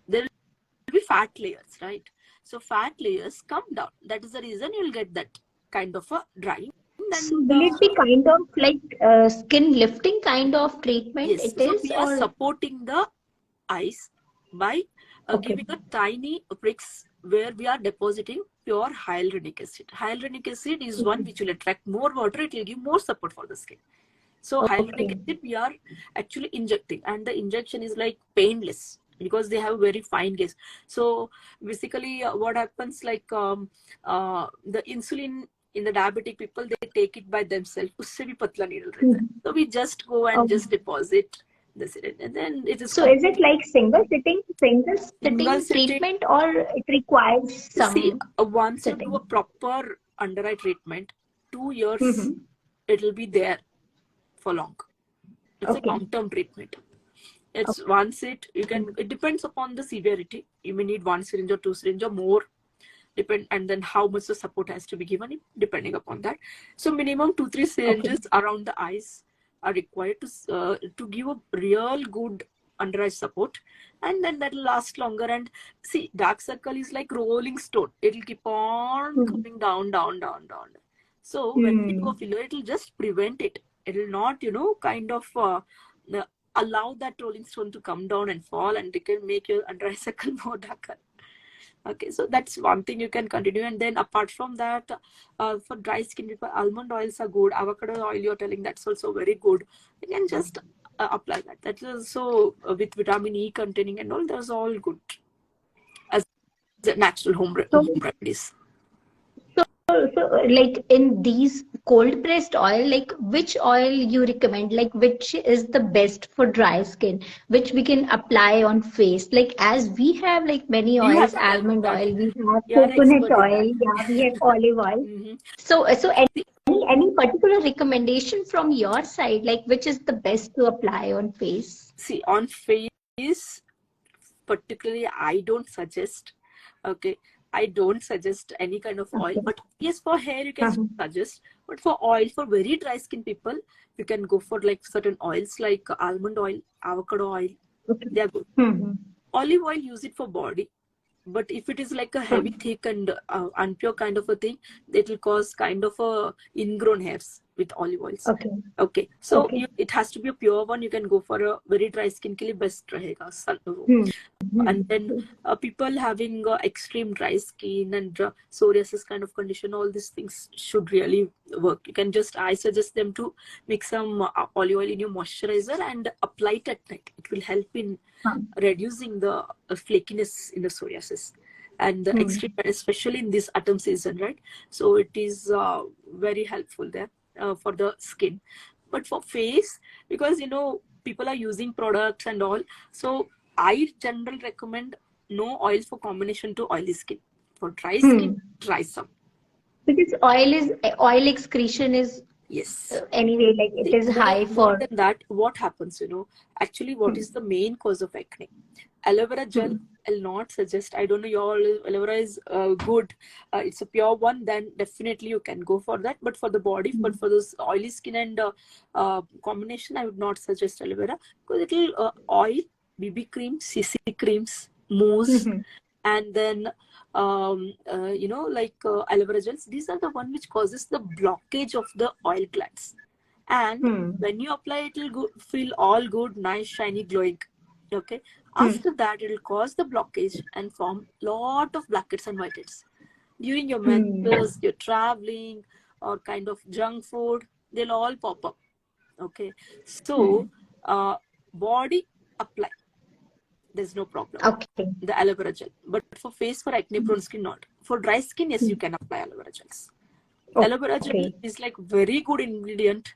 There will be fat layers, right? So fat layers come down. That is the reason you will get that kind of a drying. So will it be kind of like skin lifting kind of treatment Yes. it So is, we are or supporting the eyes by giving a tiny pricks where we are depositing pure hyaluronic acid. Hyaluronic acid is one which will attract more water. It will give more support for the skin. So hyaluronic acid we are actually injecting, and the injection is like painless because they have very fine gauge. So basically what happens, like the insulin in the diabetic people, they take it by themselves. उससे भी पतला needle रहता है. So we just go and just deposit the syringe, and then it is so is it like single single sitting sitting. treatment, or it requires See, some once you do a sitting? proper under eye treatment, 2 years it will be there for long. It's a long-term treatment. It's once it depends upon the severity. You may need 1 syringe or 2 syringe or more, and then how much the support has to be given depending upon that. So minimum 2-3 syringes around the eyes are required to give a real good under eye support, and then that will last longer. And see, dark circle is like rolling stone. It will keep on coming down, down, down, down. So when we do a filler, it will just prevent it. It will not, kind of allow that rolling stone to come down and fall, and it can make your under eye circle more darker. Okay, so that's one thing you can continue. And then apart from that, for dry skin people, almond oils are good. Avocado oil, you're telling, that's also very good. You can just apply that. That is also with vitamin E containing and all, that's all good as natural home remedies. So, like in these cold pressed oil, like which oil you recommend, like which is the best for dry skin, which we can apply on face? Like as we have like many You have oils, to tell me almond that. oil, we have You are coconut expert in oil, that. yeah, we have olive oil. So any particular recommendation from your side, like which is the best to apply on face? See, on face, particularly, I don't suggest. Okay, I don't suggest any kind of oil. But yes, for hair you can suggest. But for oil, for very dry skin people, you can go for like certain oils like almond oil, avocado oil. They are good. Olive oil, use it for body. But if it is like a heavy, thick and unpure kind of a thing, it will cause kind of a ingrown hairs with olive oils. Okay. So it has to be a pure one. You can go for a very dry skin ke liye best rahega. And then people having extreme dry skin and psoriasis kind of condition, all these things should really work. I suggest them to mix some olive oil in your moisturizer and apply it at night. It will help in reducing the flakiness in the psoriasis and the extreme, especially in this autumn season, right? So it is very helpful there for the skin. But for face, because people are using products and all, so I generally recommend no oil for combination to oily skin. For dry skin, try some. Because oil excretion is anyway, like it is high More for. than that, what happens, actually what is the main cause of acne? Aloe vera gel, I'll not suggest. I don't know, your aloe vera is good. It's a pure one, then definitely you can go for that. But for the body, but for this oily skin and combination, I would not suggest aloe vera, because it will oil, BB cream, CC creams, mousse, and then aloe vera gels. These are the one which causes the blockage of the oil glands, and when you apply it will feel all good, nice, shiny, glowing. Okay, after that it will cause the blockage and form lot of blackheads and whiteheads during your menses, you're traveling, or kind of junk food, they'll all pop up. Okay, so body apply, there's no problem, Okay. the aloe vera gel. But for face, for acne prone skin, not. For dry skin, yes, you can apply aloe vera gels. Aloe vera gel Okay. is like very good ingredient,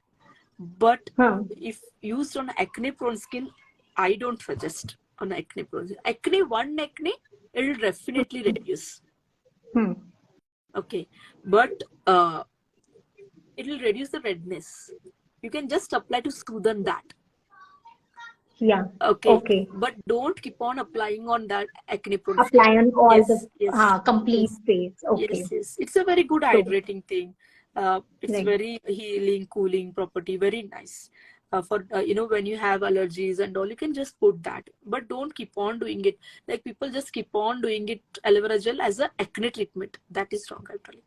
but Huh. if used on acne prone skin, I don't suggest on acne prone skin. One acne, it will definitely reduce. Hmm. Okay, but it will reduce the redness. You can just apply to soothe that. Yeah. Okay, Okay. but don't keep on applying on that acne prone skin. Apply on all Yes, the yes, complete yes, face. Okay. yes, yes. It's a very good So, hydrating thing. It's right. very healing, cooling property. Very nice. For when you have allergies and all, you can just put that. But don't keep on doing it. Like people just keep on doing it aloe vera gel as a acne treatment. That is wrong, actually.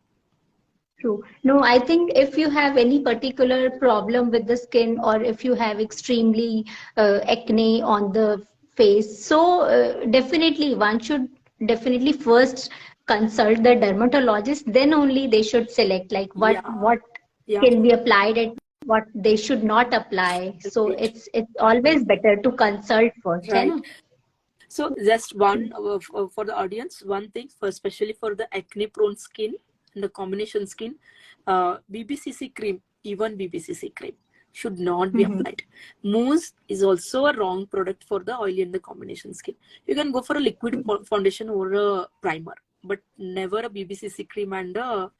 True. No, I think if you have any particular problem with the skin, or if you have extremely acne on the face, so definitely one should definitely first consult the dermatologist. Then only they should select like Yeah, what yeah, can be applied and what they should not apply. So right, it's always better to consult first, है right. ना? So just one for the audience, one thing for especially for the acne prone skin and the combination skin, BBCC cream, even BBCC cream should not be Mm-hmm. applied. Mousse is also a wrong product for the oily and the combination skin. You can go for a liquid foundation or a primer, but never a BBCC cream and a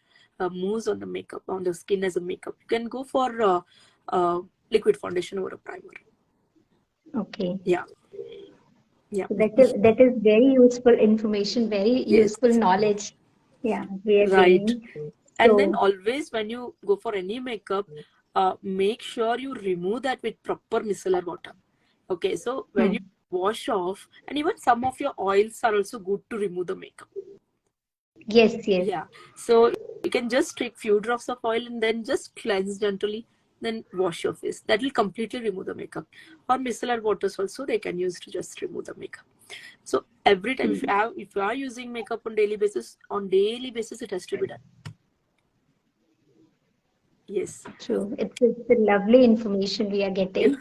mousse on the makeup, on the skin as a makeup. You can go for liquid foundation or a primer. Okay. Yeah, yeah, So that is very useful information, very yes. useful knowledge. Yeah, we are Right. gaining. And then So, always when you go for any makeup, make sure you remove that with proper micellar water. Okay, so when you hmm. wash off, and even some of your oils are also good to remove the makeup. Yes, yes. Yeah. So you can just take few drops of oil and then just cleanse gently, then wash your face. That will completely remove the makeup. Or micellar waters also they can use to just remove the makeup. So every time Hmm. if you are using makeup on daily basis it has to be done. Yes. True. It's a lovely information we are Yeah. getting.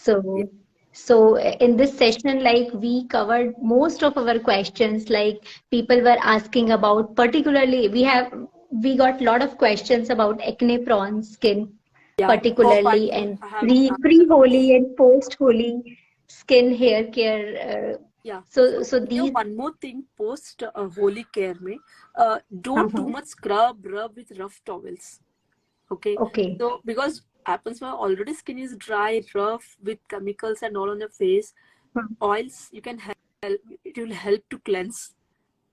Yeah. So in this session, like we covered most of our questions, like people were asking about, particularly we got a lot of questions about acne prone skin, Yeah. Hope particularly, and I have pre answered all. Holi and post Holi skin hair care. Yeah. So So so these. one more thing post holy care mein, don't too Uh-huh. much rub with rough towels. Okay. Okay. So because happens when already skin is dry, rough with chemicals and all on your face, Hmm. oils you can help. It will help to cleanse.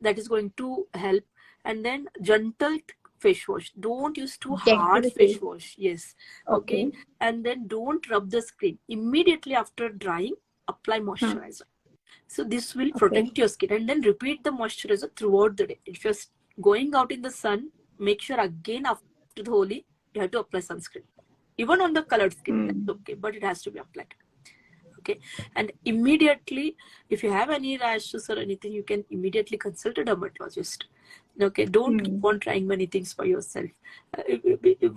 That is going to help. And then gentle face wash. Don't use too hard Gentle face face. wash. Yes. Okay. Okay. And then don't rub the skin immediately after drying. Apply Hmm. moisturizer. So this will Okay. protect your skin, and then repeat the moisturizer throughout the day. If you're going out in the sun, make sure again after the Holi you have to apply sunscreen. Even on the colored skin, Hmm. that's okay, but it has to be applied. Okay, and immediately if you have any rashes or anything, you can immediately consult a dermatologist. Okay, don't keep Hmm. on trying many things for yourself.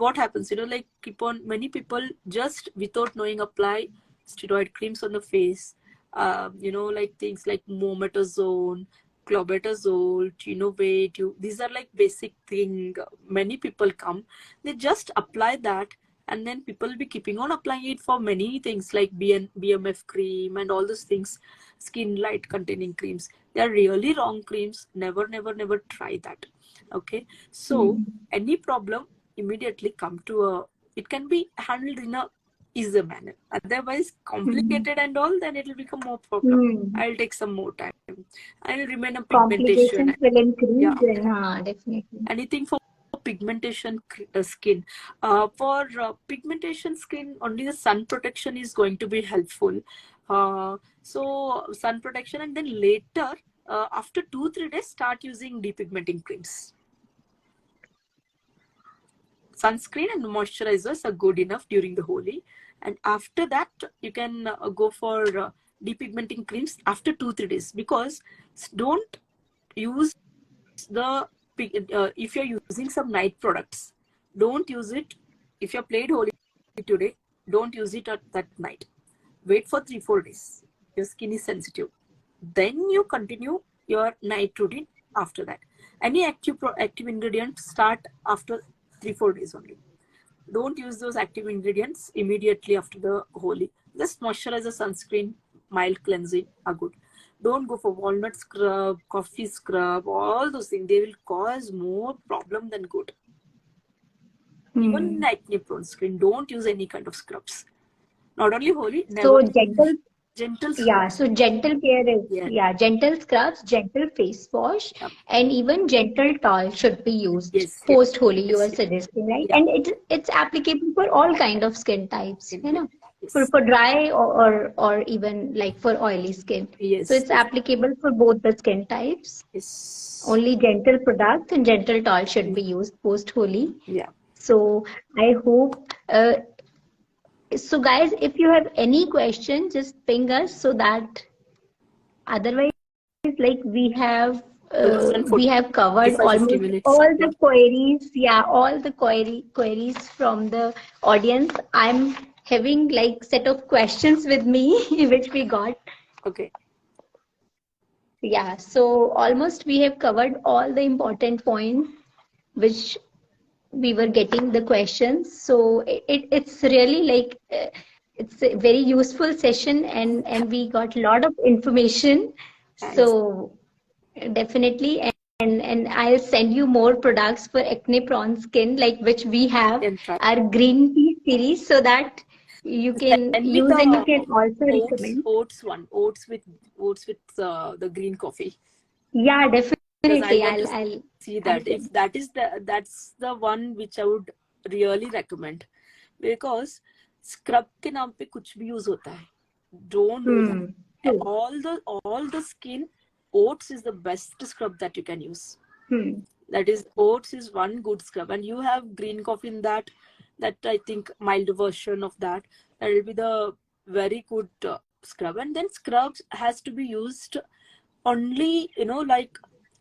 What happens, like keep on, many people just without knowing apply steroid creams on the face. Like things like mometasone, clobetasol, Tinovate. These are like basic thing. Many people come, they just apply that, and then people will be keeping on applying it for many things like BMF cream and all those things, skin light containing creams. They are really wrong creams. Never, never, never try that. Okay, so Hmm. any problem, immediately come to a. It can be handled in a easier manner. Otherwise, Hmm. complicated and all, then it will become more problem. Hmm. I'll take some more time. I'll remain a pigmentation. Complications will increase, Yeah, then, definitely. anything for pigmentation skin. For pigmentation skin, only the sun protection is going to be helpful. So sun protection, and then later after 2-3 days, start using depigmenting creams. Sunscreen and moisturizers are good enough during the Holi, and after that you can go for depigmenting creams after 2-3 days, because don't use the if you're using some night products, don't use it. If you played Holi today, don't use it at that night. Wait for 3-4 days. Your skin is sensitive, then you continue your night routine after that. Any active ingredients start after 3-4 days only. Don't use those active ingredients immediately after the Holi. Just moisturizer, sunscreen, mild cleansing are good. Don't go for walnut scrub, coffee scrub, all those things. They will cause more problem than good. Even acne prone skin, don't use any kind of scrubs. Not only Holi, never. So Gentle yeah, scrubs. so gentle care is, Yeah. yeah, gentle scrubs, gentle face wash, Yep. and even gentle towel should be used Yes. post Holi, you Yes. are suggesting, right? Yeah. And it's applicable for all kind of skin types, you know, Yes. for dry or even like for oily skin. So Yes. it's Yes. applicable for both the skin types. Yes. Only gentle products and gentle towel should be used post Holi. Yeah. So I hope so guys, if you have any question, just ping us so that otherwise, like we have covered 50 almost minutes. all the queries. Yeah, all the queries from the audience. I'm having like set of questions with me, which we got. Okay. Yeah, so almost we have covered all the important points which we were getting the questions. So it's really like it's a very useful session, and we got a lot of information. Thanks. So definitely, and I'll send you more products for acne prone skin, like which we have Can try. our green tea series, so that you can Send me use and you the can also recommend. oats one. Oats with the green coffee. Yeah, Because I definitely. want to see I'll that. send. If that's the one which I would really recommend, because scrub के नाम पे कुछ भी use होता है. Don't do that. True. All the skin, oats is the best scrub that you can use. Hmm. That is, oats is one good scrub, and you have green coffee in that. That I think mild version of that. That will be the very good scrub. And then scrubs has to be used only, like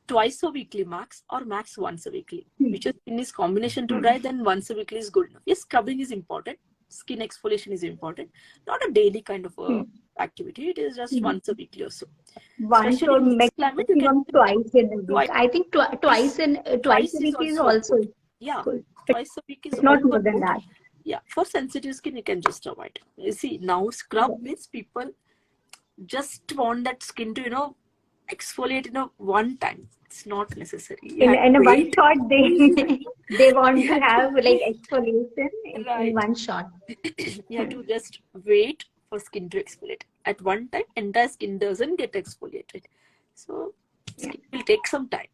twice a weekly max, or max once a weekly. Which is in this combination to dry, then once a weekly is good enough. Yes, scrubbing is important. Skin exfoliation is important. Not a daily kind of activity. It is just once a weekly or so. Once Especially or in this climate, you can maximum do twice in a week. twice. I think twice Twice a is week is also also good. Yeah, good, twice a week is but not also more than good. that. Yeah, for sensitive skin, you can just avoid. You see, now scrub means people just want that skin to, exfoliate in a one time. It's not necessary. You have In to a one wait. shot, they want You to have to, have like exfoliation in right. one shot. You have to just wait for skin to exfoliate. At one time, entire skin doesn't get exfoliated. So, Yeah, skin will take some time.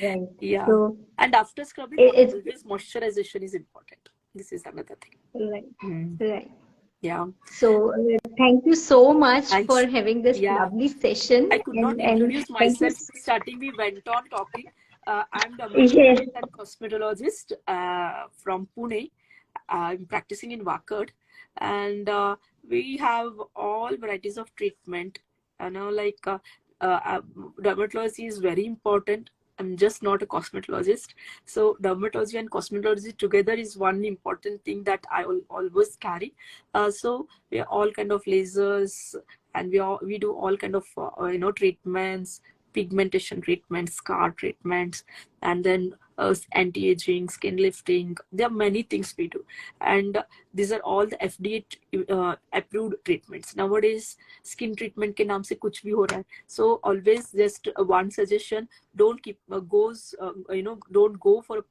right. Yeah. So And after scrubbing, it's always moisturization is important. This is another thing. right, right. Yeah. So thank you so much Thanks. for having this Yeah. lovely session, I could not and introduce thank you. myself. Starting, we went on talking. I'm Yes. dermatologist and cosmetologist from Pune. I'm practicing in Wakad, and we have all varieties of treatment. Like uh, dermatology is very important. I'm just not a cosmetologist, so dermatology and cosmetology together is one important thing that I will always carry. So we are all kind of lasers, and we do all kind of treatments, pigmentation treatments, scar treatments, and then anti-aging, skin lifting. There are many things we do, and these are all the FDA approved treatments. Nowadays skin treatment के नाम से कुछ भी हो रहा है. So always just one suggestion: don't keep don't go for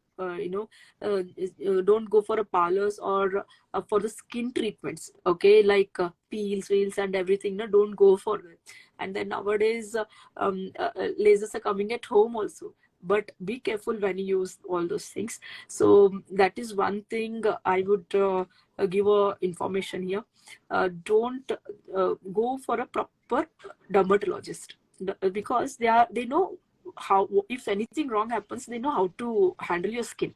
don't go for a parlors or for the skin treatments, okay, like peels, wheels, and everything. No, don't go for it. And then nowadays lasers are coming at home also, but be careful when you use all those things. So that is one thing I would give information here. Don't go for a proper dermatologist. because they know how, if anything wrong happens, they know how to handle your skin.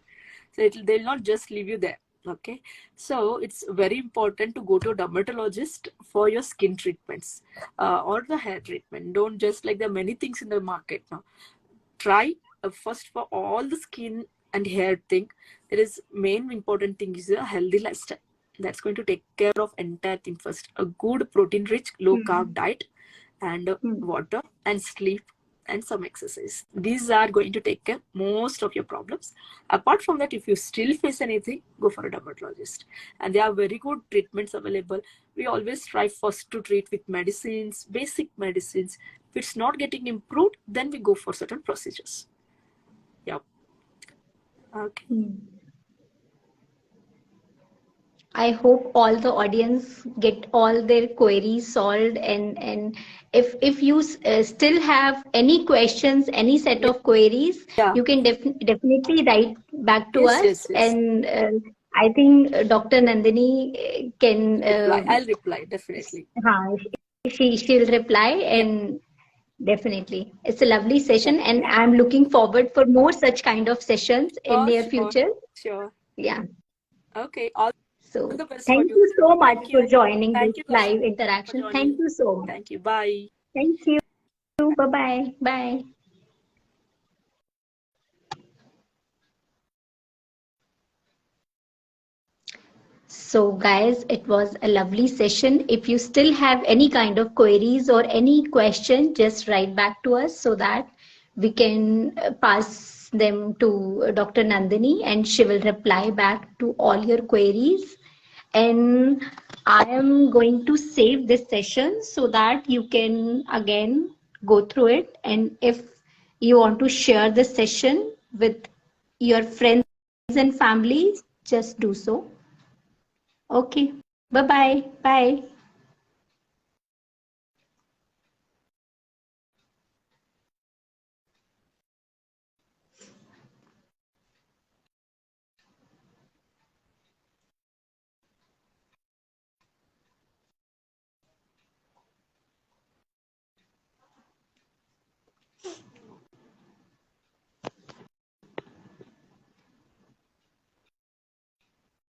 So they'll not just leave you there. Okay, so it's very important to go to a dermatologist for your skin treatments or the hair treatment. Don't just, like, there are many things in the market now. Try first for all the skin and hair thing. There is main important thing is a healthy lifestyle. That's going to take care of entire thing. First, a good protein rich low carb diet, and water and sleep and some exercise. These are going to take care most of your problems. Apart from that, if you still face anything, go for a dermatologist. And there are very good treatments available. We always try first to treat with medicines, basic medicines. If it's not getting improved, then we go for certain procedures. Yeah. Okay. I hope all the audience get all their queries solved, and if you still have any questions, any set Yeah. of queries, Yeah. you can definitely write back to Yes, us, yes, yes. and I think Dr. Nandini can Reply. I'll reply, definitely. हाँ, she'll reply, Yeah. and definitely it's a lovely session, and Definitely. I'm looking forward for more such kind of sessions in Sure, near sure, future. sure. Yeah. Okay. All So the best for thank you. you so much Thank for you. joining this Thank you, Kaushik, live for interaction. Thank joining. you so much. Thank you. Bye. Thank you. Bye bye. Bye. So, guys, it was a lovely session. If you still have any kind of queries or any question, just write back to us so that we can pass them to Dr. Nandini, and she will reply back to all your queries. And I am going to save this session so that you can again go through it. And if you want to share the session with your friends and families, just do so. Okay. Bye bye. Bye.